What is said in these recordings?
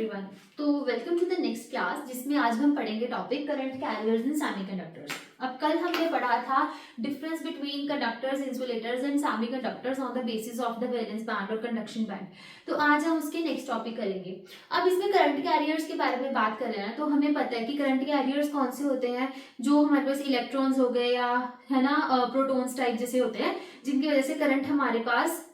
Everyone. तो welcome to the next class जिसमें आज हम पढ़ेंगे topic current carriers in semiconductors. अब कल हमने पढ़ा था difference between conductors, insulators and semiconductors on the basis of the valence band और कंडक्शन बैंड। तो आज हम उसके नेक्स्ट टॉपिक करेंगे। अब इसमें करंट कैरियर्स के बारे में बात कर रहे हैं तो हमें पता है कि करंट कैरियर्स कौन से होते हैं, जो हमारे पास इलेक्ट्रॉन्स हो गए या है ना प्रोटॉन्स टाइप जैसे होते हैं, जिनकी वजह से करंट हमारे पास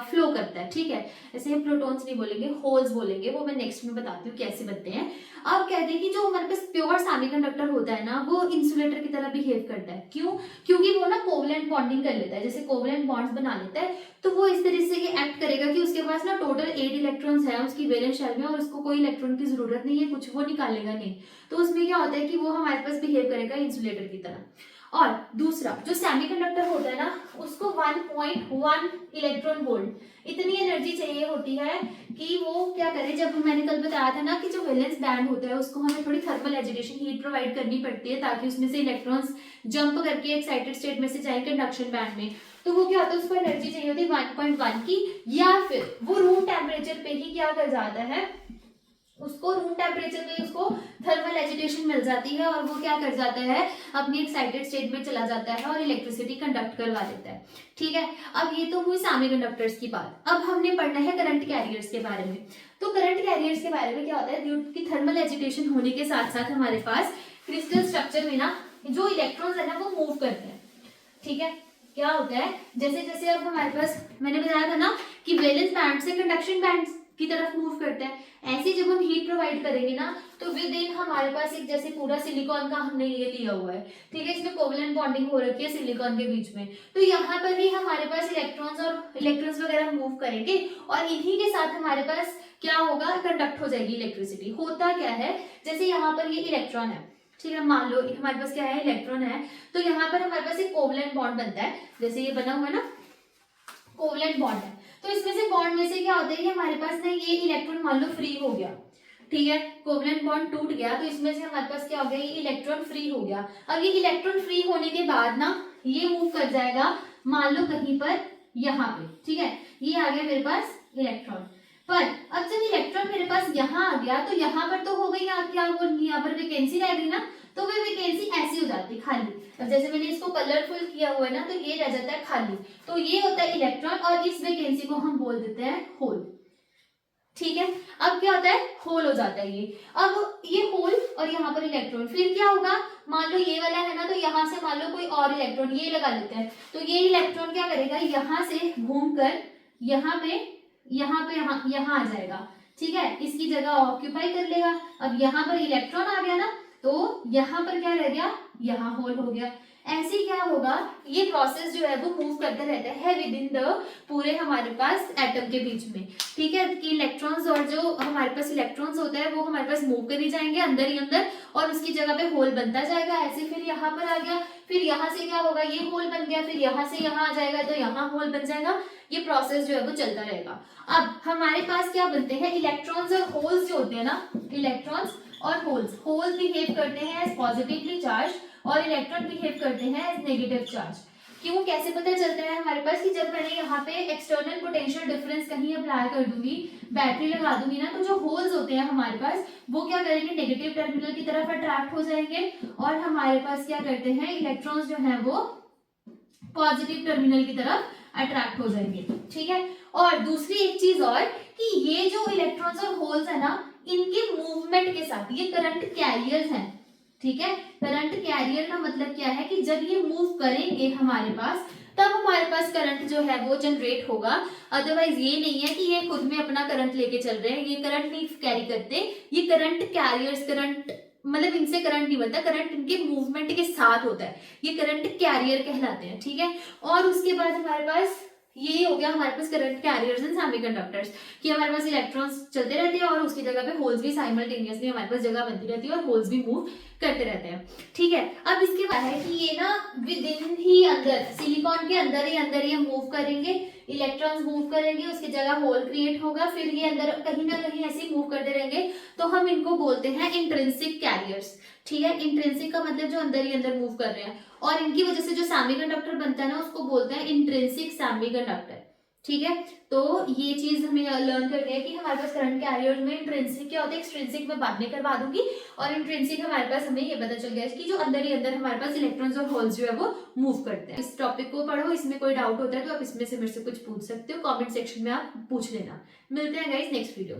फ्लो करता है। ठीक है, ऐसे हम प्रोटॉन्स नहीं बोलेंगे, होल्स बोलेंगे, वो मैं नेक्स्ट में बताती हूँ कैसे बनते हैं। अब कहते हैं कि जो हमारे पास प्योर सेमीकंडक्टर होता है ना, वो इंसुलेटर की तरह बिहेव करता है। क्यों? क्योंकि वो ना कोवलेंट बॉन्डिंग कर लेता है, जैसे कोवलेंट बॉन्ड्स बना लेता है। तो वो इस तरीके से एक्ट करेगा कि उसके पास ना टोटल 8 इलेक्ट्रॉन्स है उसकी वैलेंस शेल में, और उसको कोई इलेक्ट्रॉन की जरूरत नहीं है, कुछ वो निकालेगा नहीं। तो उसमें क्या होता है कि वो हमारे पास बिहेव करेगा इंसुलेटर की तरह। और दूसरा जो सेमीकंडक्टर होता है ना, उसको 1.1 इलेक्ट्रॉन वोल्ट इतनी एनर्जी चाहिए होती है कि वो क्या करे। जब मैंने कल बताया था ना कि जो वैलेंस बैंड होता है उसको हमें थोड़ी थर्मल एजिटेशन हीट प्रोवाइड करनी पड़ती है ताकि उसमें से इलेक्ट्रॉन्स जंप करके एक्साइटेड स्टेट में से जाए कंडक्शन बैंड में। तो वो क्या होता है, उसको एनर्जी चाहिए होती है 1.1 की, या फिर वो रूम टेम्परेचर पे ही क्या कर जाता है, उसको रूम टेम्परेचर पे उसको थर्मल एजिटेशन मिल जाती है और वो क्या कर जाता है, अपनी एक्साइटेड स्टेट में चला जाता है और इलेक्ट्रिसिटी कंडक्ट करवा देता है। ठीक है, अब ये तो हुई सेमीकंडक्टर्स की बात। अब हमने पढ़ना है करंट कैरियर्स के बारे में। तो करंट कैरियर्स के बारे में क्या होता है, ड्यू टू थर्मल एजिटेशन होने के साथ साथ हमारे पास क्रिस्टल स्ट्रक्चर में ना जो इलेक्ट्रॉन्स है ना वो मूव करते हैं। ठीक है, क्या होता है, जैसे जैसे अब हमारे पास मैंने बताया था ना कि वैलेंस बैंड से कंडक्शन बैंड की तरफ मूव करते हैं, ऐसे जब हम हीट प्रोवाइड करेंगे ना तो विद इन हमारे पास एक जैसे पूरा सिलिकॉन का हमने ये लिया हुआ है। ठीक है, इसमें कोवलेंट बॉन्डिंग हो रखी है सिलिकॉन के बीच में, तो यहाँ पर भी हमारे पास इलेक्ट्रॉन्स वगैरह मूव करेंगे और इन्हीं के साथ हमारे पास क्या होगा, कंडक्ट हो जाएगी इलेक्ट्रिसिटी। होता क्या है, जैसे यहाँ पर ये इलेक्ट्रॉन है, ठीक है, मान लो हमारे पास क्या है, इलेक्ट्रॉन है, तो यहाँ पर हमारे पास एक कोवलेंट बॉन्ड बनता है, जैसे ये बना हुआ है ना, कोवलेंट बॉन्ड है। तो इसमें से बॉन्ड में से क्या होता है कि हमारे पास ना ये इलेक्ट्रॉन मान लो फ्री हो गया। ठीक है, कोवलेंट बॉन्ड टूट गया तो इसमें से हमारे पास क्या हो गया, ये इलेक्ट्रॉन फ्री हो गया। अब ये इलेक्ट्रॉन फ्री होने के बाद ना ये मूव कर जाएगा मान लो कहीं पर यहाँ पे। ठीक है, ये आ गया मेरे पास इलेक्ट्रॉन, पर अब जब इलेक्ट्रॉन मेरे पास यहाँ आ गया तो यहाँ पर तो हो गई क्या, वो यहाँ पर वैकेंसी रह गई ना, तो वो वैकेंसी ऐसी हो जाती है खाली। अब जैसे मैंने इसको कलरफुल किया हुआ है ना, तो ये रह जाता है खाली, तो ये होता है इलेक्ट्रॉन और इस वैकेंसी को हम बोल देते हैं होल। ठीक है, अब क्या होता है, होल हो जाता है ये। अब ये होल और यहाँ पर इलेक्ट्रॉन, फिर क्या होगा, मान लो ये वाला है ना, तो यहाँ से मान लो कोई और इलेक्ट्रॉन ये लगा लेते हैं, तो ये इलेक्ट्रॉन क्या करेगा, यहाँ से घूमकर यहाँ आ जाएगा। ठीक है, इसकी जगह ऑक्यूपाई कर लेगा। अब यहाँ पर इलेक्ट्रॉन आ गया ना, तो यहाँ पर क्या रह गया, यहाँ होल हो गया। ऐसे क्या होगा, ये प्रोसेस जो है वो मूव करता रहता है विद इन द पूरे हमारे पास एटम के बीच में। ठीक है, कि इलेक्ट्रॉन्स और जो हमारे पास इलेक्ट्रॉन्स होता है वो हमारे पास मूव कर ही जाएंगे अंदर ही अंदर, और उसकी जगह पे होल बनता जाएगा। ऐसे फिर यहाँ पर आ गया, फिर यहाँ से क्या होगा, ये होल बन गया, फिर यहाँ से यहाँ आ जाएगा तो यहाँ होल बन जाएगा। ये प्रोसेस जो है वो चलता रहेगा। अब हमारे पास क्या बनते हैं, इलेक्ट्रॉन्स और होल्स जो होते हैं ना, इलेक्ट्रॉन्स और होल्स बिहेव करते हैं एज पॉजिटिवली चार्ज और इलेक्ट्रॉन बिहेव करते हैं एज नेगेटिव चार्ज। क्यों, कैसे पता चलता है हमारे पास, कि जब मैंने यहाँ पे एक्सटर्नल पोटेंशियल डिफरेंस कहीं अप्लाई कर दूंगी, बैटरी लगा दूंगी ना, तो जो होल्स होते हैं हमारे पास वो क्या करेंगे, नेगेटिव टर्मिनल की तरफ अट्रैक्ट हो जाएंगे, और हमारे पास क्या करते हैं, इलेक्ट्रॉन्स जो है वो पॉजिटिव टर्मिनल की तरफ अट्रैक्ट हो जाएंगे। ठीक है, और दूसरी एक चीज और कि ये जो इलेक्ट्रॉन्स और होल्स है ना, इनके मूवमेंट के साथ ये करंट कैरियर्स हैं। ठीक है, करंट कैरियर का मतलब क्या है कि जब ये मूव करेंगे हमारे पास, तब हमारे पास करंट जो है वो जनरेट होगा। अदरवाइज ये नहीं है कि ये खुद में अपना करंट लेके चल रहे हैं, ये करंट नहीं कैरी करते। ये करंट कैरियर्स, करंट मतलब इनसे करंट नहीं बनता, करंट इनके मूवमेंट के साथ होता है, ये करंट कैरियर कहलाते हैं। ठीक है, और उसके बाद हमारे पास ये हो गया हमारे पास करंट कैरियर्स एंड सेमीकंडक्टर्स, कि हमारे पास इलेक्ट्रॉन्स चलते रहते हैं और उसकी जगह पे होल्स भी साइमल्टेनियसली हमारे पास जगह बनती रहती है और होल्स भी मूव करते रहते हैं। ठीक है, अब इसके बाद है कि ये ना विद इन ही अंदर सिलिकॉन के अंदर ही मूव करेंगे, इलेक्ट्रॉन्स मूव करेंगे, उसकी जगह होल क्रिएट होगा, फिर ये अंदर कहीं ना कहीं ऐसे मूव करते रहेंगे, तो हम इनको बोलते हैं इंट्रिंसिक कैरियर्स। ठीक है, इंट्रिंसिक का मतलब जो अंदर ही अंदर मूव कर रहे हैं, और इनकी वजह से जो सेमीकंडक्टर बनता है ना उसको बोलते हैं इंट्रिंसिक सेमीकंडक्टर। ठीक है, तो ये चीज हमें लर्न करनी है कि हमारे पास करंट कैरियर में इंट्रिंसिक क्या होता है, एक्सट्रिंसिक में बाद में करवा दूंगी। और इंट्रिंसिक हमारे पास हमें ये पता चल गया है कि जो अंदर ही अंदर हमारे पास इलेक्ट्रॉन्स और होल्स जो है वो मूव करते हैं। इस टॉपिक को पढ़ो, इसमें कोई डाउट होता है तो आप इसमें से मेरे से कुछ पूछ सकते हो, कमेंट सेक्शन में आप पूछ लेना। मिलते हैं गाइस नेक्स्ट वीडियो।